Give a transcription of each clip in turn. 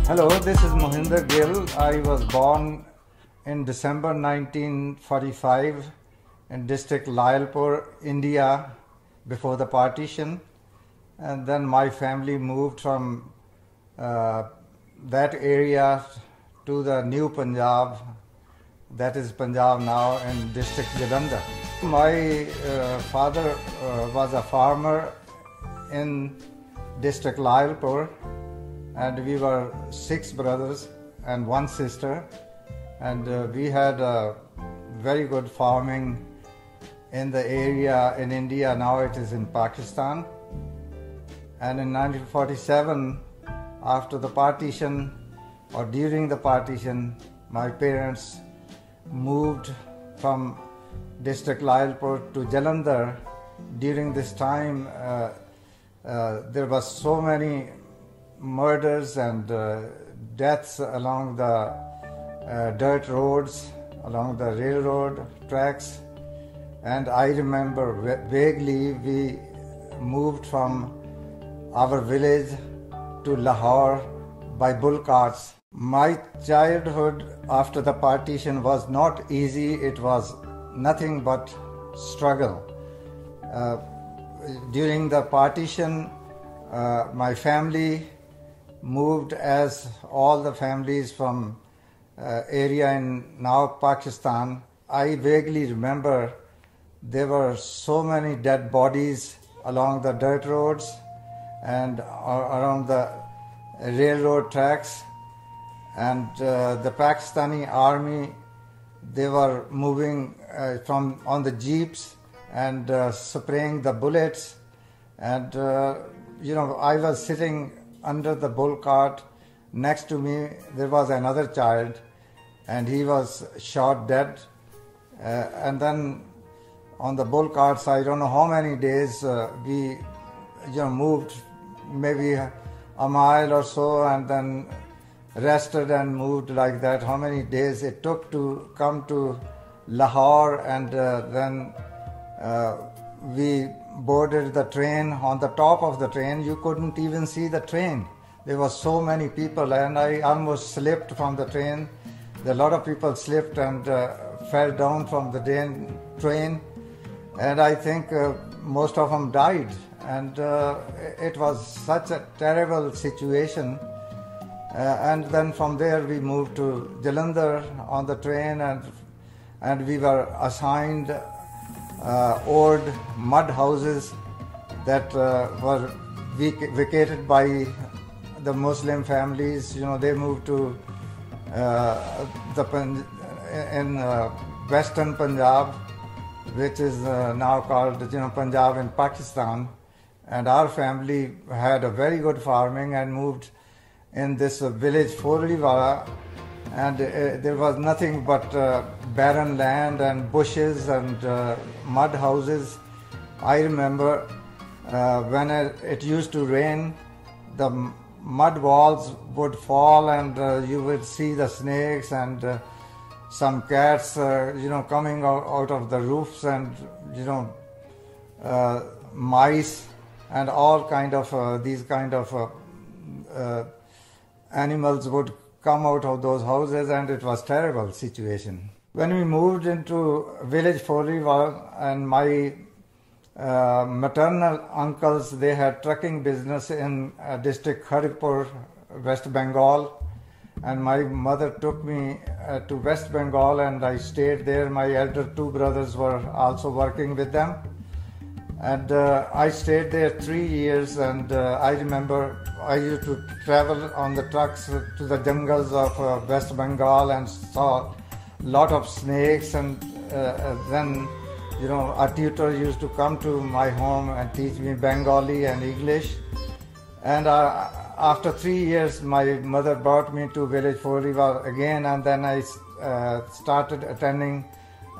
Hello, this is Mohinder Gill. I was born in December 1945 in district Lyalpur, India, before the partition. And then my family moved from that area to the new Punjab, that is Punjab now, in district Jalandhar. My father was a farmer in district Lyalpur, and we were 6 brothers and 1 sister, and we had very good farming in the area in India. Now it is in Pakistan. And in 1947, after the partition or during the partition, my parents moved from district Lyalpur to Jalandhar. During this time, there was so many murders and deaths along the dirt roads, along the railroad tracks. And I remember vaguely we moved from our village to Lahore by bull carts. My childhood after the partition was not easy. It was nothing but struggle. During the partition, my family moved, as all the families from area in now Pakistan. I vaguely remember there were so many dead bodies along the dirt roads and around the railroad tracks, and the Pakistani army, they were moving from on the jeeps and spraying the bullets. And I was sitting under the bull cart. Next to me there was another child, and he was shot dead. And then on the bull carts, I don't know how many days we moved, maybe a mile or so, and then rested and moved like that. How many days it took to come to Lahore, and then we boarded the train. On the top of the train, you couldn't even see the train. There were so many people, and I almost slipped from the train. A lot of people slipped and fell down from the train, and I think most of them died. And it was such a terrible situation. And then from there we moved to Jalandhar on the train, and we were assigned old mud houses that were vacated by the Muslim families. They moved to in western Punjab, which is now called Punjab in Pakistan. And our family had a very good farming and moved in this village Forliwala, and there was nothing but barren land and bushes and mud houses. I remember when it used to rain, the mud walls would fall, and you would see the snakes and some cats coming out of the roofs, and mice and all kind of these kind of animals would come out of those houses, and it was terrible situation. When we moved into village Forliwala, and my maternal uncles, they had trucking business in district Kharagpur, West Bengal, and my mother took me to West Bengal, and I stayed there. My elder 2 brothers were also working with them, and I stayed there 3 years. And I remember I used to travel on the trucks to the jungles of West Bengal and saw a lot of snakes. And then a tutor used to come to my home and teach me Bengali and English. And after 3 years, my mother brought me to village Forliwala again, and then I started attending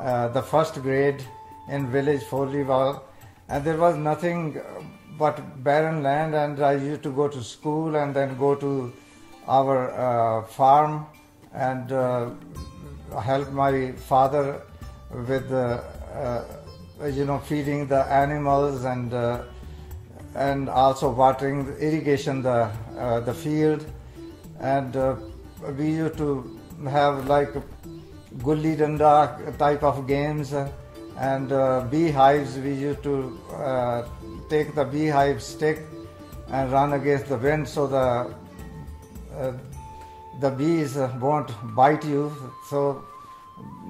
the first grade in village Forliwala. And there was nothing but barren land, and I used to go to school and then go to our farm and help my father with feeding the animals and also watering, irrigation the field. and we used to have like gulli danda type of games, and beehives. We used to take the beehive stick and run against the wind so the bees won't bite you. So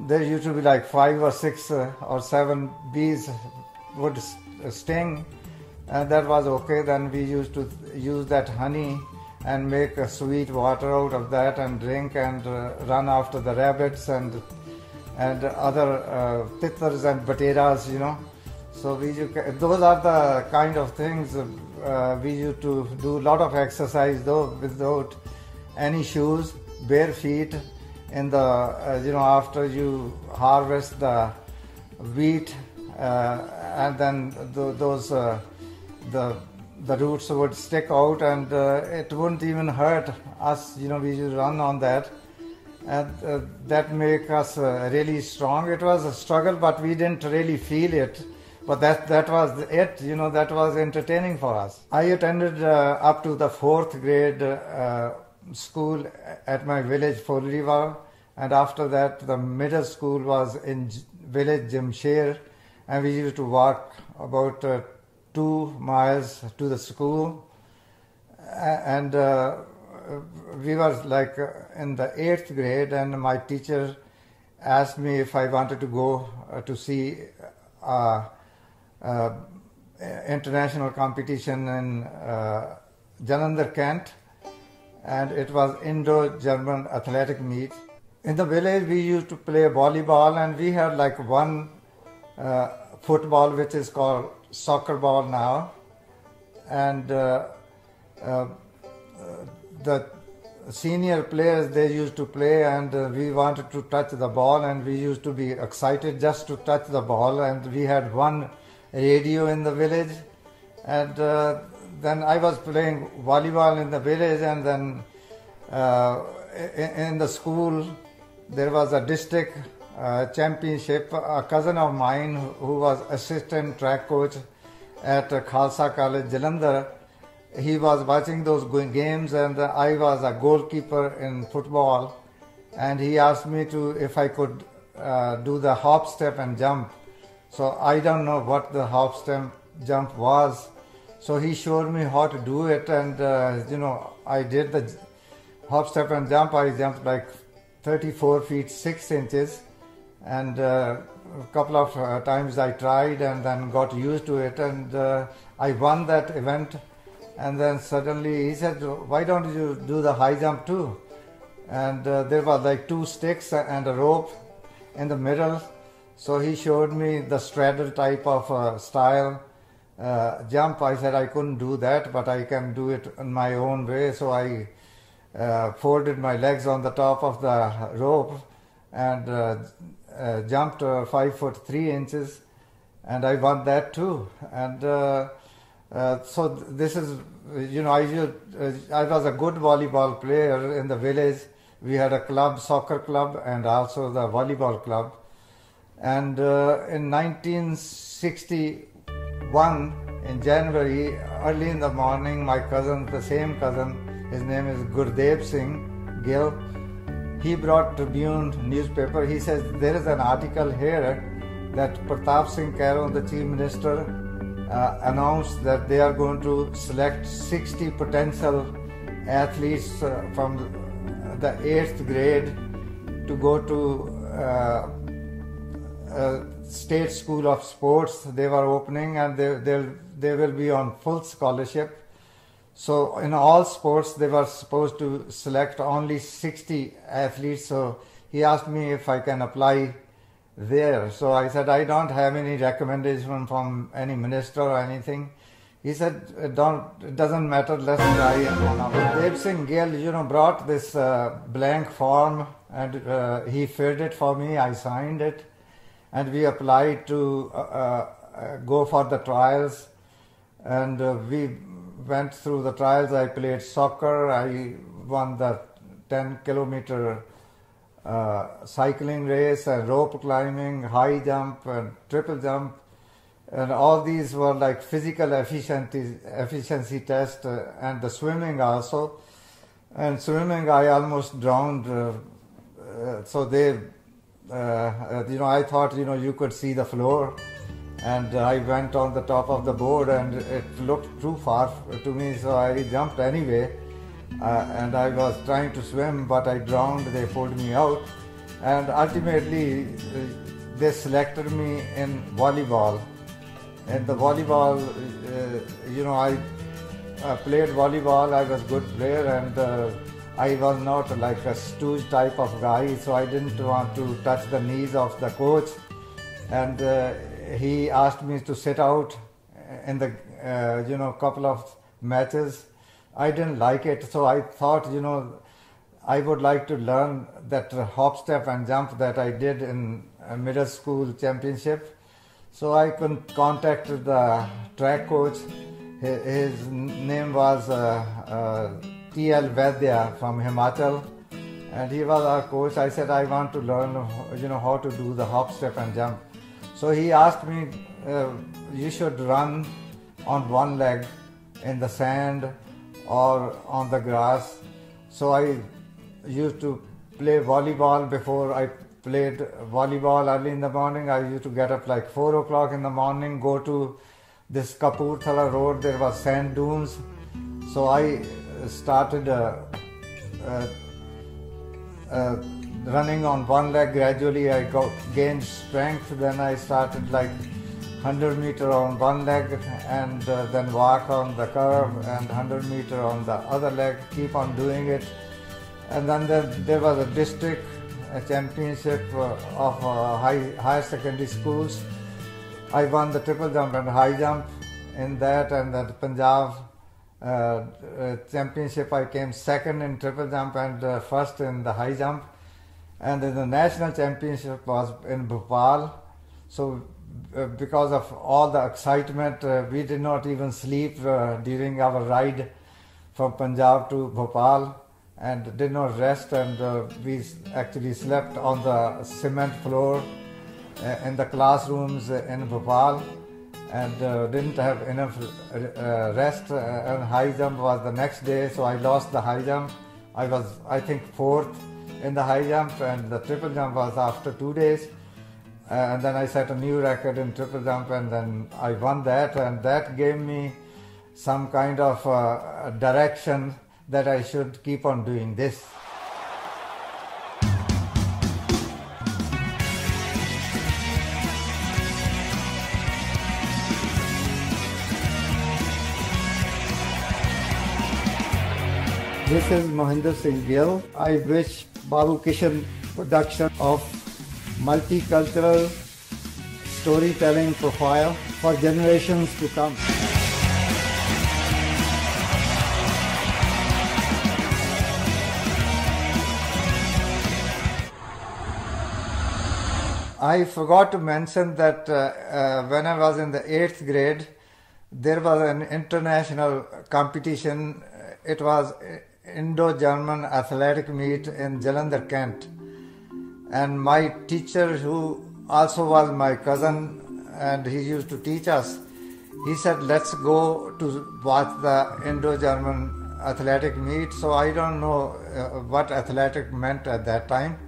there used to be like 5 or 6 or 7 bees would sting, and that was okay. Then we used to use that honey and make a sweet water out of that and drink and run after the rabbits and other titars and bateras, you know. So those are the kind of things we used to do. A lot of exercise though without any shoes, bare feet in the you know, after you harvest the wheat and then the roots would stick out, and it wouldn't even hurt us, you know. We used to run on that, and that make us really strong. It was a struggle, but we didn't really feel it. But that was it, you know. That was entertaining for us. I attended up to the 4th grade school at my village, Folriwal, and after that the middle school was in village Jamsher, and we used to walk about 2 miles to the school, and we were like in the 8th grade, and my teacher asked me if I wanted to go to see international competition in Jalandhar, Kent, and it was Indo-German athletic meet. In the village we used to play volleyball, and we had like one football which is called soccer ball now, and the senior players, they used to play, and we wanted to touch the ball, and we used to be excited just to touch the ball, and we had one radio in the village, and then I was playing volleyball in the village, and then in the school there was a district championship. A cousin of mine who was assistant track coach at Khalsa College, Jalandhar, he was watching those games, and I was a goalkeeper in football, and he asked me if I could do the hop, step and jump. So I don't know what the hop, step, jump was. So he showed me how to do it, and you know, I did the hop, step and jump. I jumped like 34 feet 6 inches, and a couple of times I tried and then got used to it, and I won that event. And then suddenly he said, why don't you do the high jump too? And there was like 2 sticks and a rope in the middle. So he showed me the straddle type of style jump. I said I couldn't do that, but I can do it in my own way. So I folded my legs on the top of the rope and jumped 5 foot 3 inches, and I won that too. And so this is, you know, I was a good volleyball player in the village. We had a club, soccer club, and also the volleyball club. And in 1961, in January, early in the morning, my cousin, the same cousin, his name is Gurdev Singh Gill, he brought Tribune newspaper. He says there is an article here that Pratap Singh Karon, the chief minister, announced that they are going to select 60 potential athletes from the 8th grade to go to State School of Sports. They were opening, and they will be on full scholarship. So in all sports they were supposed to select only 60 athletes. So he asked me if I can apply there. So I said I don't have any recommendation from any minister or anything. He said it doesn't matter, let's try. Dev Singh Gill, you know, brought this blank form, and he filled it for me. I signed it, and we applied to go for the trials, and we went through the trials. I played soccer. I won the 10-kilometer cycling race, and rope climbing, high jump, and triple jump, and all these were like physical efficiency test, and the swimming also. And swimming, I almost drowned. So they, I thought, you could see the floor. And I went on the top of the board and it looked too far to me, so I jumped anyway. And I was trying to swim, but I drowned. They pulled me out. And ultimately, they selected me in volleyball. And the volleyball, I played volleyball. I was a good player, and I was not like a stooge type of guy, so I didn't want to touch the knees of the coach. And he asked me to sit out in the couple of matches. I didn't like it, so I thought I would like to learn that hop, step and jump that I did in a middle school championship. So I contacted the track coach. His name was T.L. Vaidya from Himachal, and he was our coach. I said I want to learn how to do the hop, step and jump. So he asked me, you should run on one leg in the sand or on the grass. So I used to play volleyball. Before I played volleyball early in the morning, I used to get up like 4 o'clock in the morning, go to this Kapurthala road. There was sand dunes. So I started running on one leg. Gradually I gained strength. Then I started like 100 meter on one leg, and then walk on the curve, and 100 meter on the other leg, keep on doing it. And then there was a district championship of higher secondary schools. I won the triple jump and high jump in that, and the Punjab championship I came second in triple jump and first in the high jump. And then the national championship was in Bhopal. So because of all the excitement, we did not even sleep during our ride from Punjab to Bhopal, and did not rest, and we actually slept on the cement floor in the classrooms in Bhopal, and didn't have enough rest. And high jump was the next day, so I lost the high jump. I was, I think, fourth in the high jump, and the triple jump was after 2 days. And then I set a new record in triple jump, and then I won that, and that gave me some kind of direction that I should keep on doing this. This is Mohinder Singh Gill. I wish BabuKishan production of multicultural storytelling profile for generations to come. I forgot to mention that when I was in the 8th grade, there was an international competition. It was Indo-German athletic meet in Jalandhar, Kent. And my teacher, who also was my cousin, and he used to teach us, he said, let's go to watch the Indo-German athletic meet. So I don't know what athletic meant at that time.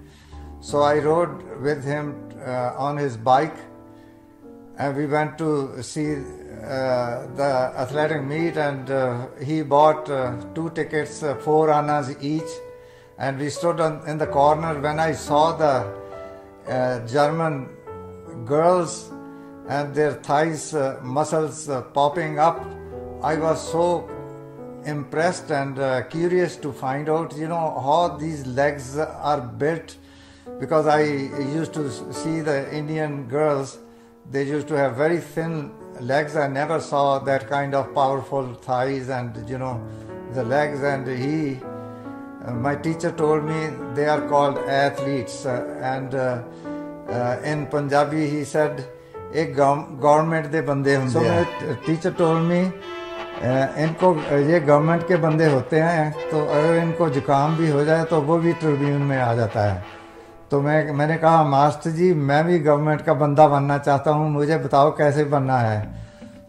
So I rode with him on his bike, and we went to see the athletic meet, and he bought 2 tickets, 4 annas each, and we stood in the corner. When I saw the German girls and their thighs muscles popping up, I was so impressed and curious to find out how these legs are built, because I used to see the Indian girls, they used to have very thin legs. I never saw that kind of powerful thighs and the legs. And my teacher told me they are called athletes, and in Punjabi he said, "Ek government de bande hunde." So my teacher told me, इनको ये government के बंदे होते हैं, तो अगर इनको जुकाम भी हो जाए तो वो भी ट्रिब्यून में आ जाता है. तो मैंने कहा, मास्टर जी मैं भी गवर्नमेंट का बंदा बनना चाहता हूँ, मुझे बताओ कैसे बनना है.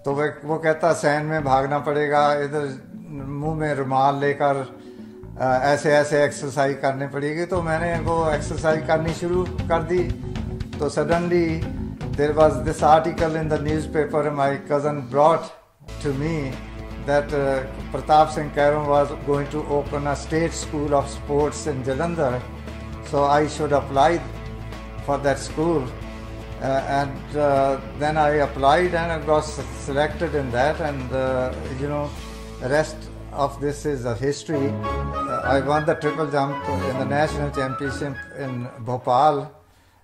तो वो कहता, सैन में भागना पड़ेगा, इधर मुंह में रुमाल लेकर ऐसे ऐसे एक्सरसाइज करनी पड़ेगी. तो मैंने वो एक्सरसाइज करनी शुरू कर दी. तो suddenly there was this article in the newspaper my cousin brought to me that Pratap Singh Karam was going to open a state school of sports in Jalandhar. So I should apply for that school. And then I applied and I got selected in that, and the rest of this is a history. I won the triple jump in the national championship in Bhopal,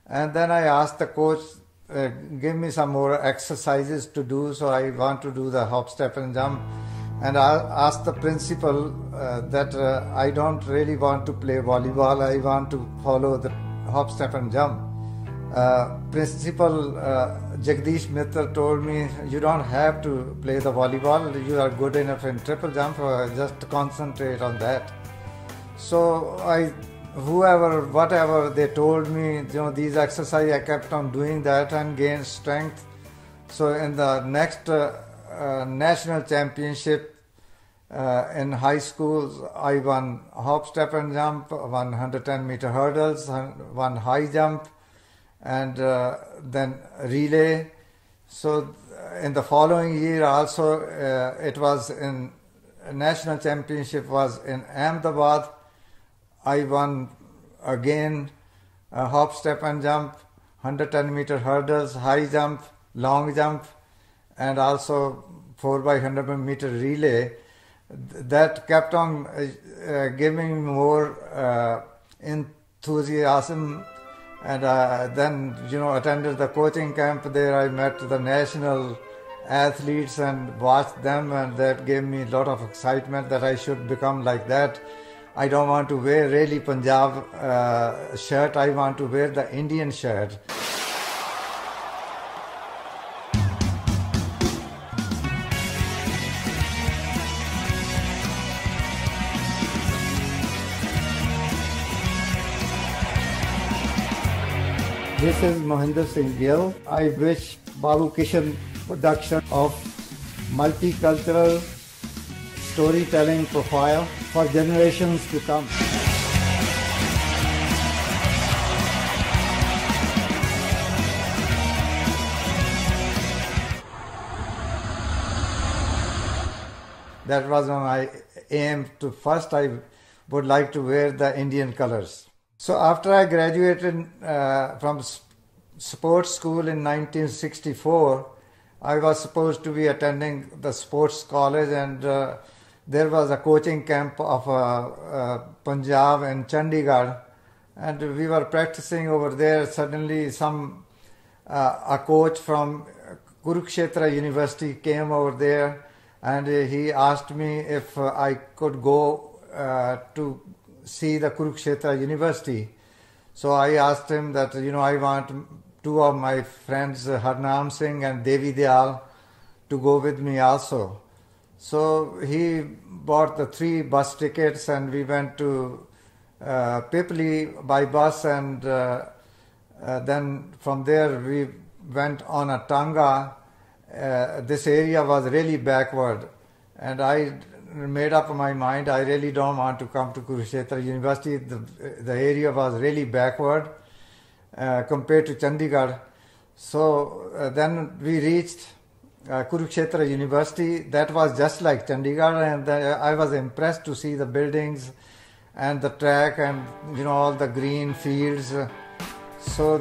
and then I asked the coach, give me some more exercises to do, so I want to do the hop, step and jump. And I asked the principal that I don't really want to play volleyball, I want to follow the hop, step and jump. Principal Jagdish Mitra told me, you don't have to play the volleyball, you are good enough in triple jump, just concentrate on that. So whatever they told me, these exercises, I kept on doing that and gained strength. So in the next national championship in high schools, I won hop, step and jump, 110-meter hurdles, won high jump, and then relay. So in the following year also, it was in national championship was in Ahmedabad. I won again hop, step and jump, 110-meter hurdles, high jump, long jump, and also 4x100-meter relay. That kept on giving more enthusiasm. And then, attended the coaching camp there. I met the national athletes and watched them, and that gave me a lot of excitement that I should become like that. I don't want to wear really Punjab shirt, I want to wear the Indian shirt. This is Mohinder Singh Gill. I wish BabuKishan production of multicultural storytelling profile for generations to come. That was my aim. First I would like to wear the Indian colors. So after I graduated from sports school in 1964, I was supposed to be attending the sports college, and there was a coaching camp of Punjab in Chandigarh, and we were practicing over there. Suddenly a coach from Kurukshetra University came over there, and he asked me if I could go to see the Kurukshetra University. So I asked him that, I want two of my friends, Harnam Singh and Devi Dayal, to go with me also. So he bought the 3 bus tickets, and we went to Pipli by bus, and then from there we went on a tanga. This area was really backward, and I made up my mind, I really don't want to come to Kurukshetra University. The area was really backward compared to Chandigarh. So then we reached Kurukshetra University. That was just like Chandigarh, and I was impressed to see the buildings and the track and all the green fields. So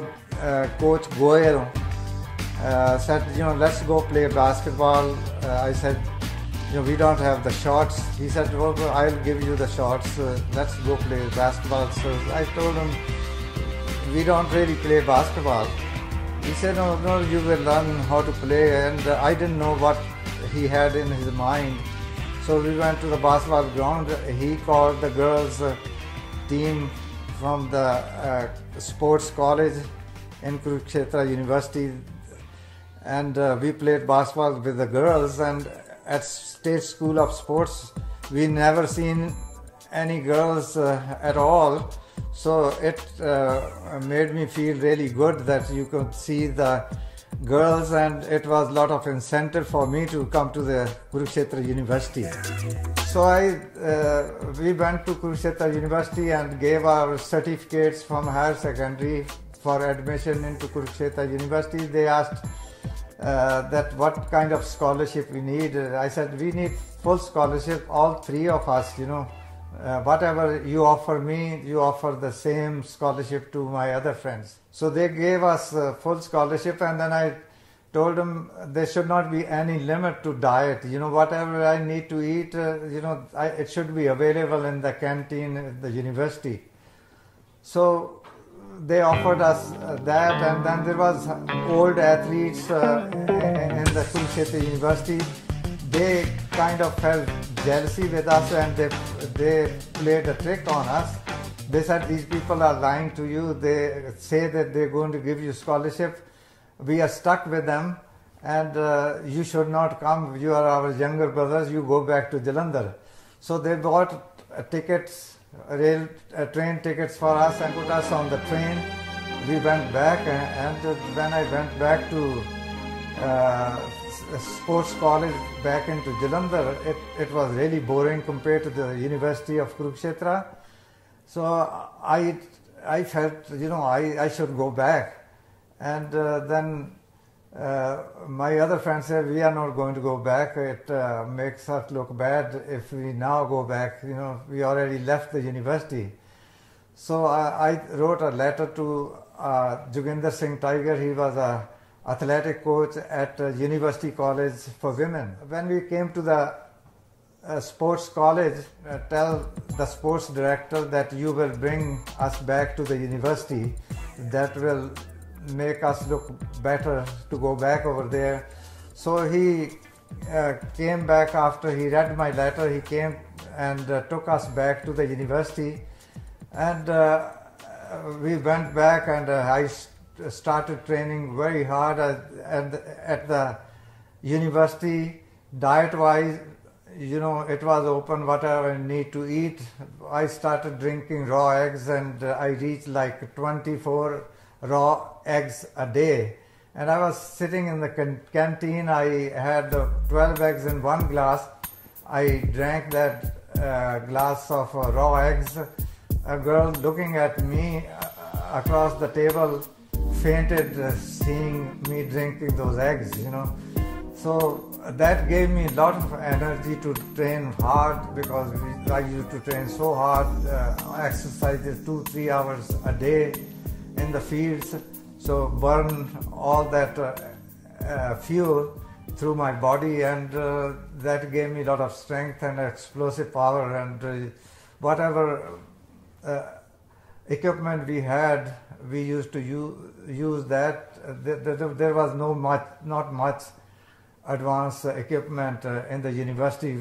Coach Goyal said, let's go play basketball. I said, we don't have the shorts. He said, well, I'll give you the shorts. Let's go play basketball. So I told him, we don't really play basketball. He said, no, you will learn how to play. And I didn't know what he had in his mind. So we went to the basketball ground. He called the girls team from the sports college in Kurukshetra University. And we played basketball with the girls. And at State School of Sports, we never seen any girls at all. So it made me feel really good that you could see the girls, and it was a lot of incentive for me to come to the Kurukshetra University. So we went to Kurukshetra University and gave our certificates from higher secondary for admission into Kurukshetra University. They asked that what kind of scholarship we need. I said we need full scholarship, all three of us, whatever you offer me, you offer the same scholarship to my other friends. So they gave us full scholarship, and then I told them there should not be any limit to diet. Whatever I need to eat, it should be available in the canteen at the university. So they offered us that, and then there was old athletes in the Kurukshetra University. They kind of felt jealousy with us, and they played a trick on us. They said these people are lying to you. They say that they're going to give you scholarship. We are stuck with them, and you should not come. You are our younger brothers. You go back to Jalandhar. So they bought tickets, train tickets for us, and put us on the train. We went back, and when I went back to sports college back into Jalandhar, it was really boring compared to the University of Kurukshetra. So I felt, I should go back. And then my other friends said, we are not going to go back. It makes us look bad if we now go back. We already left the university. So I wrote a letter to Joginder Singh Tiger. He was a athletic coach at University College for Women. When we came to the sports college, tell the sports director that you will bring us back to the university. That will make us look better to go back over there. So he came back after he read my letter. He came and took us back to the university, and we went back, and I started training very hard. And at the university, diet-wise, it was open, whatever I need to eat. I started drinking raw eggs, and I reached like 24 raw eggs a day. And I was sitting in the canteen. I had 12 eggs in one glass. I drank that glass of raw eggs. A girl looking at me across the table fainted seeing me drinking those eggs, So that gave me a lot of energy to train hard, because I used to train so hard, exercises 2-3 hours a day in the fields. So burn all that fuel through my body, and that gave me a lot of strength and explosive power, and whatever equipment we had, we used to use that. There was not much advanced equipment in the university.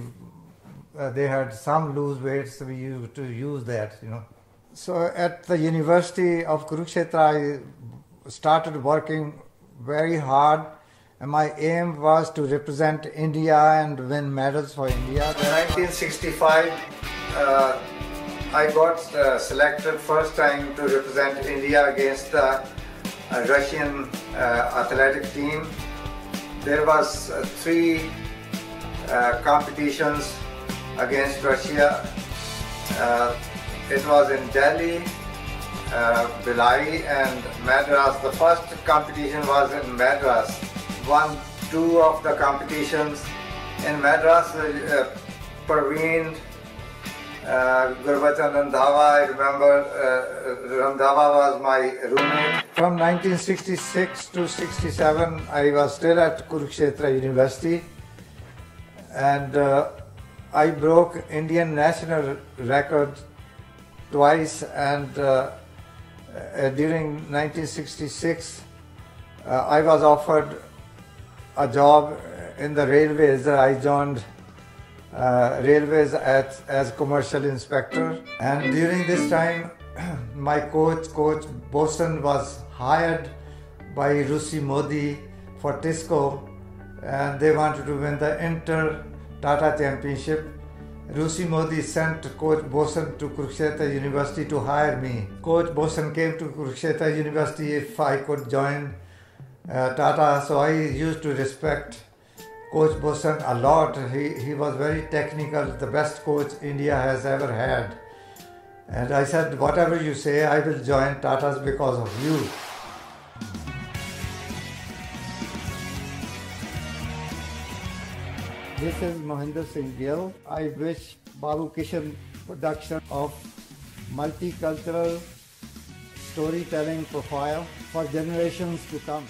They had some loose weights, so we used to use that, So at the University of Kurukshetra, I started working very hard, and my aim was to represent India and win medals for India. In 1965, I got selected first time to represent India against the Russian athletic team. There was 3 competitions against Russia. It was in Delhi, Bhilai and Madras. The first competition was in Madras. Won 2 of the competitions. In Madras, Parveen, Gurbachan Randhawa, I remember Randhawa was my roommate. From 1966 to 67, I was still at Kurukshetra University, and I broke Indian national record twice, and during 1966, I was offered a job in the railways. I joined railways as commercial inspector, and during this time my coach Bosan was hired by Rusi Modi for Tisco, and they wanted to win the Inter Tata Championship. Rusi Modi sent Coach Bosan to Kurukshetra University to hire me. Coach Bosan came to Kurukshetra University if I could join Tata. So I used to respect Coach Boston a lot. He was very technical, the best coach India has ever had. And I said, whatever you say, I will join Tata's because of you. This is Mohinder Singh Gill. I wish BabuKishan production of multicultural storytelling profile for generations to come.